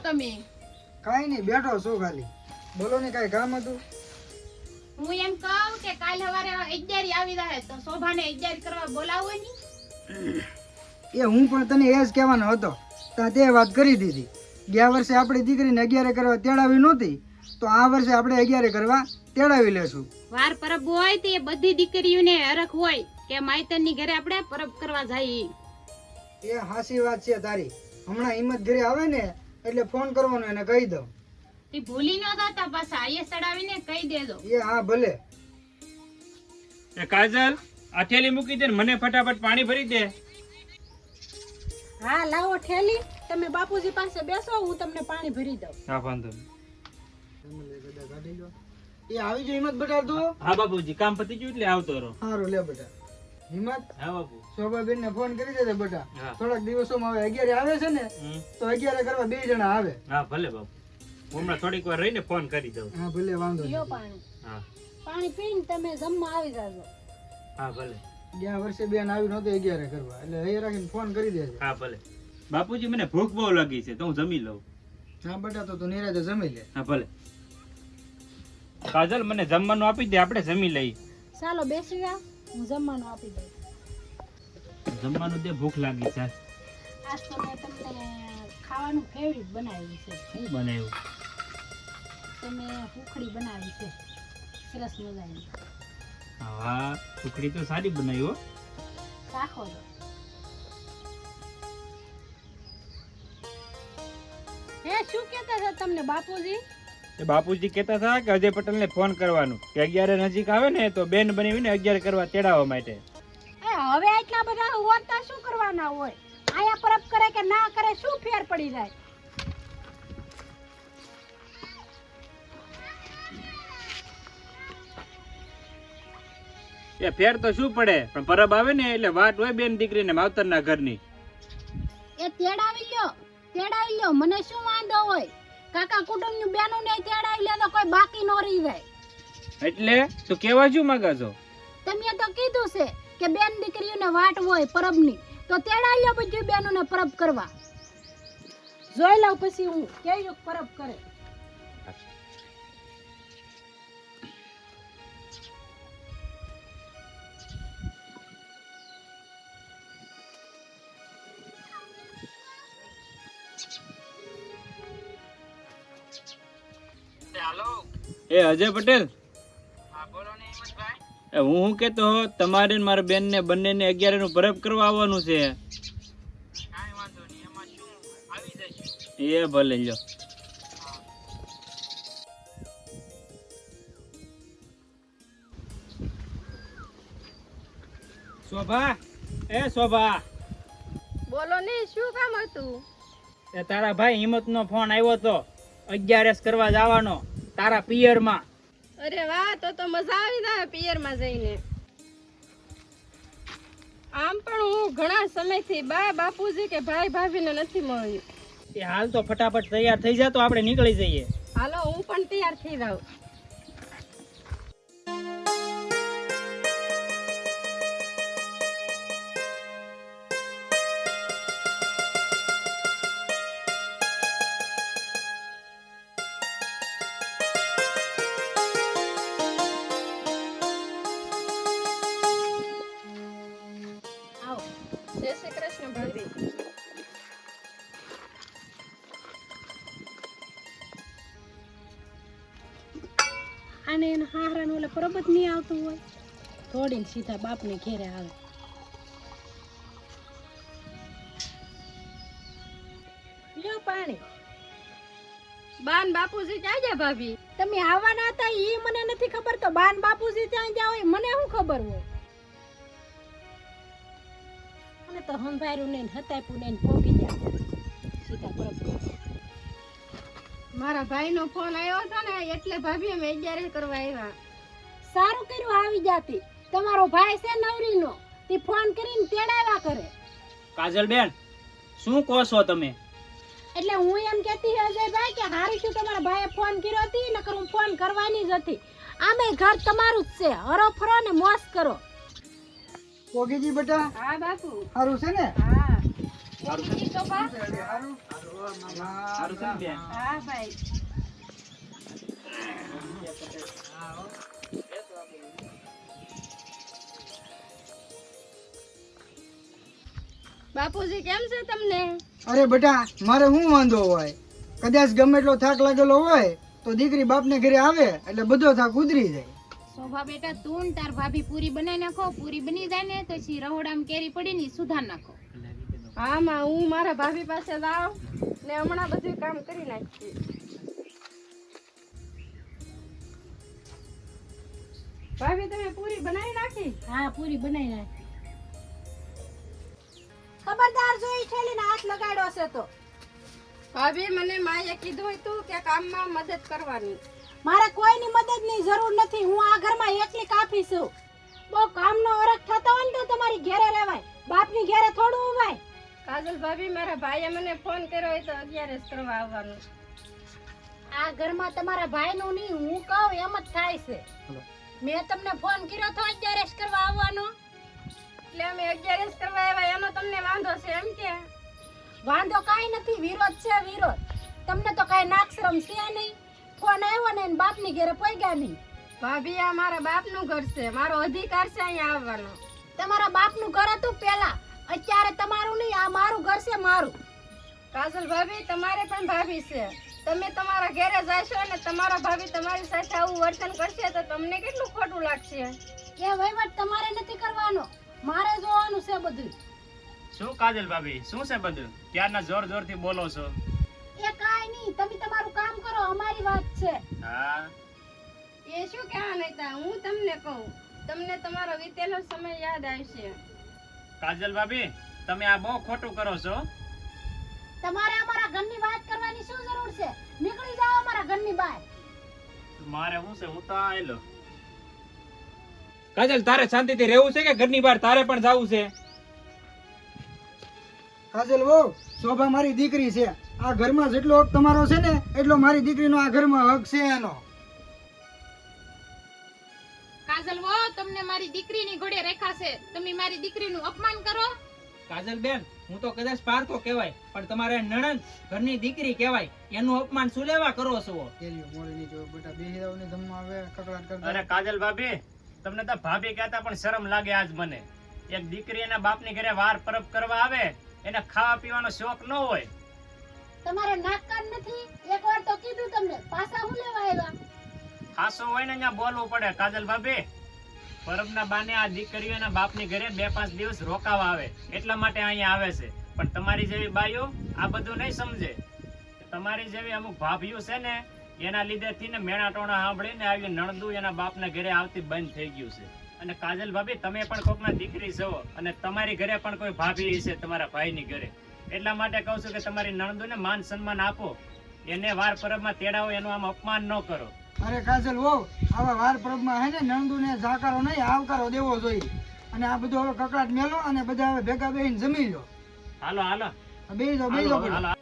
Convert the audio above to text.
તમે? કાઈ નહીં, બેઠો છો ખાલી. બોલો ને, કાઈ કામ હતું? હું એમ કહું કે કાલ સવારે 11 આવી જાય તો શોભાને 11 કરવા બોલાવો ની. એ હું પણ તને એ જ કહેવાનો હતો, તા તે વાત કરી દીધી. ગયા વર્ષે આપણી દીકરીને 11 કરવા તેડાવી નહોતી, તો આ વર્ષે આપણે 11 કરવા તેડાવી લેશું. વાર પરબ હોય તે બધી દીકરીઓને હરખ હોય કે માયતરની ઘરે આપણે પરબ કરવા જઈએ. એ હાસી વાત છે તારી. હમણાં હિંમત ઘરે આવે ને એટલે ફોન કરવાનો, એને કહી દઉં. તે ભૂલી ન જતા, પાછા આયે સડાવીને કહી દેજો. એ હા ભલે. એ કાજલ, આ થેલી મૂકી દે ને મને ફટાફટ પાણી ભરી દે. હા લાવો ઠેલી, તમે બાપુજી પાસે બેસો, હું તમને પાણી ભરી દઉં. હા વાંધો એ આવી જો હિંમત બેટા તું. હા બાપુજી, કામ પતી ગયું એટલે આવતો રહો. સારું લે બેટા. હિંમત, હા બાપુ. શોભાબેન ને ફોન કરી દેજે બેટા. હા. થોડાક દિવસોમાં હવે 11 આવે છે ને, તો 11 કરવા 2 જણા આવે. હા ભલે બાપુ, હું હમણાં થોડીક વાર રહીને ફોન કરી દઉં. હા ભલે, વાંધો લ્યો નહીં. પાણી. હા પાણી પીને તમે જમવા આવી જાજો. હા ભલે. ગયા વર્ષે બેન આવી નહોતો 11 કરવા, એટલે અહીં રાખીને ફોન કરી દેજે. હા ભલે. બાપુજી મને ભૂખ બહુ લાગી છે તો હું જમી લઉં. હા બેટા, તો તું નિરાતે જમી લે. હા ભલે. કાજલ, મને જમવાનું આપી દે, આપણે જમી લઈએ. ચાલો બેસી જાઓ, હું જમવાનું આપી દઉં. જમવાનું દે, ભૂખ લાગી છે. આજ તો મેં તમને ખાવાનું ફેવરિટ બનાવ્યું છે. શું બનાવ્યું? તમે ઉખડી બનાવી છે સરસ મજાની. હા, સુખડી તો સારી બનાવી હો. ચાખો તો. હે શું કહેતા હતા તમને બાપુજી? એ બાપુજી કહેતા હતા કે અજય પટેલ ને ફોન કરવાનું કે 11 નજીક આવે ને તો બેન બનાવીને 11 કરવા તેડાવવા માટે. એ હવે એટલા બધા હોતા શું કરવાના હોય? આયા પરબ કરે કે ના કરે શું ફેર પડી જાય? એ ફેર તો શું પડે, પણ પરબ આવે ને એટલે વાત હોય બેન દીકરીને માવતરના ઘરની. એ તેડાવી લ્યો, મને શું વાંધો હોય? કાકા કુટુંબની બેનોને તેડાવી લે તો કોઈ બાકી ન રહી જાય. એટલે તું કેવા શું માંગા છો? તમે તો કીધું છે કે બેન દીકરીઓને વાટ હોય પરબની, તો તેડાવી લ્યો બધી બેનોને પરબ કરવા. જોઈ લઉં પછી હું કેવી પરબ કરે. એ અજય પટેલ, એ હું શું કેતો, તમારે ને મારા બેન ને બંને 11 નું પરબ કરવા આવવાનું છે. એ ભલે લ્યો. શોભા, એ શોભા, બોલો ને, શું કામ હતું? એ તારા ભાઈ હિંમત નો ફોન આવ્યો તો 11 કરવા જવાનો તારા પિયર માં. અરે વાહ, તો મજા આવી જાય પિયર માં જઈને. આમ પણ હું ઘણા સમયથી બાપુજી કે ભાઈ ભાભીને નથી મળ્યું. એ હાલ તો ફટાફટ તૈયાર થઈ જા તો આપણે નીકળી જઈએ. હાલો, હું પણ તૈયાર થઈ જાઉં. જય શ્રી કૃષ્ણ ભાભી. આને એના હારાને ઓલે પરબ જ નહીં આવતું હોય, થોડીને સીધા બાપને ઘેરે આવે. લ્યો પાણી. બાન બાપુજી ક્યાં ગયા ભાભી? તમે આવવાના હતા ઈ મને નથી ખબર, તો બાન બાપુજી ત્યાં ગયા હોય મને શું ખબર હોય? અને તો હંભાર્યું ને હતાપ્યું ને પોગી જાય સીધા પરબ. મારા ભાઈનો ફોન આવ્યો હતો ને એટલે ભાભી અમે 11 કરવા આવ્યા. સારું કર્યું આવી જાતી. તમારો ભાઈ છે નવરીનો, તે ફોન કરીને તેડાવ્યા કરે. કાજલ બેન, શું કહો છો તમે? એટલે હું એમ કહેતી અજયભાઈ કે હારી શું તમારા ભાઈએ ફોન કર્યો હતી, નકર હું ફોન કરવાની જ હતી. આમે ઘર તમારું જ છે, હરો ફરો ને મોજ કરો. પોગીજી બેટા, હા બાપુ. સારું છે ને? હા. સારું. સારું છે ને બેન? હા ભાઈ બાપુજી કેમ છે તમને? અરે બેટા મારે શું વાંધો હોય, કદાચ ગમે એટલો થાક લાગેલો હોય તો દીકરી બાપને ઘરે આવે એટલે બધો થાક ઉતરી જાય. શોભા બેટા તું ને તાર ભાભી પૂરી બનાવી નાખો. પૂરી બની જાય ને તો પછી રહોડામાં કેરી પડી ને સુધાર નાખો. હા માં હું મારા ભાભી પાસે જાઉં ને હમણાં બધું કામ કરી નાખી. ભાભી તમે પૂરી બનાવી નાખી? હા પૂરી બનાવી નાખી. ખબરદાર જો ઈ થેલીને હાથ લગાડ્યો છે તો. ભાભી મને માએ કીધું હતું કે કામમાં મદદ કરવાની. મારે કોઈની મદદની જરૂર નથી. હું આ ઘરમાં એકલી કાફી છું. બહુ કામનો ઓરખ થતો હોય ને તો તમારી ઘરે રહેવાય, બાપની ઘરે થોડું ઉવાય. કાજલ ભાભી મારા ભાઈએ મને ફોન કર્યો હોય તો 11 કરવા આવવાનું. આ ઘરમાં તમારા ભાઈનું નહીં હું કહું એમ જ થાય છે. મેં તમને ફોન કર્યો તો 11 કરવા આવવાનો. એટલે અમે 11 કરવા આવ્યા એનો તમને વાંધો છે એમ કે? વાંધો કાઈ નથી, વિરોધ છે વિરોધ. તમને તો કાઈ નાકશરમ છે નહીં. ફોન આવ્યો ને એન બાપની ઘરે પોગ્યા નહીં. ભાભી આ મારા બાપનું ઘર છે, મારો અધિકાર છે અહીંયા આવવાનો. તમારા બાપનું ઘર હતું પહેલા, અત્યારે તમારું નહીં. આ મારું ઘર છે, મારું. કાજલ ભાભી તમારે પણ ભાભી છે. તમે તમારા ઘરે જાશો અને તમારા ભાભી તમારી સાથે આવું વર્તન કરશે તો તમને કેટલું ખોટું લાગશે. એ વહીવટ તમારે નથી કરવાનો, મારે જોવાનું છે બધું. શું કાજલ ભાભી શું છે બધું? ત્યારના જોર જોરથી બોલો છો. એ કાઈ નહીં, તમે તમારું કામ કરો, અમારી વાત છે. હા એ શું કહેવા નહીતા, હું તમને કહું, તમને તમારો વીતેલો સમય યાદ આવશે. કાજલ ભાભી તમે આ બહુ ખોટું કરો છો. તમારે અમારા ઘરની વાત કરવાની શું જરૂર છે? નીકળી જાઓ અમારા ઘરની બહાર. મારે શું છે, હું તો આયેલો. કાજલ તારે શાંતિથી રહેવું છે કે ઘરની બહાર તારે પણ જાવું છે? કાજલ વહુ, શોભા મારી દીકરી છે. આ ઘરમાં જેટલો હક તમારો છે ને એટલો મારી દીકરીનો આ ઘરમાં હક છે એનો. કાજલ વો તમને મારી દીકરીની ઘોડે રેખાશે. તમે મારી દીકરીનું અપમાન કરો. કાજલ બેન હું તો કદાચ પારકો કહેવાય પણ તમારે નણંદ ઘરની દીકરી કહેવાય, એનું અપમાન શું લેવા કરો છો? કેરીઓ મોડી નહીં જો બેટા, બેહી જાવ ને જમવા આવે કકડાટ કરતા. અરે કાજલ ભાભી તમને તો ભાભી કહેતા પણ શરમ લાગે આજ મને. એક દીકરી એના બાપની ઘરે વાર પરબ કરવા આવે એને ખાવા પીવાનો શોખ ન હોય. તમારે નાક કાન નથી? એકવાર તો કીધું તમને, પાછા હું લેવા આવ્યા? ખાસો હોય ને અહીંયા બોલવું પડે. કાજલ ભાભી પરબના બાને આ દીકરીઓ એના બાપની ઘરે 2-5 દિવસ રોકાવા આવે એટલા માટે અહીંયા આવે છે. પણ તમારી જેવી બાઈઓ આ બધું નહીં સમજે. તમારી જેવી અમુક ભાભીઓ છે ને એના લીધેથી ને મેણા ટોણા સાંભળીને આવી નણદુ એના બાપના ઘરે આવતી બંધ થઈ ગયું છે. અને કાજલ ભાભી તમે પણ કોકના દીકરી છો અને તમારી ઘરે પણ કોઈ ભાભી છે તમારા ભાઈની ઘરે. એટલા માટે કહું છું કે તમારી નણદુને માન સન્માન આપો, એને વાર પરબમાં તેડાવો, એનું આમ અપમાન ન કરો. અરે કાજલ વહુ, આવા વાર પ્રભમાં હે ને નણંદુને જાકારો નહીં આવકારો દેવો જોઈએ. અને આ બધું હવે કકડાટ મેલો અને બધા હવે ભેગા બેહીને જમી લો. હાલો હાલો બેહી જાઓ હાલો, બેટા. હાલો.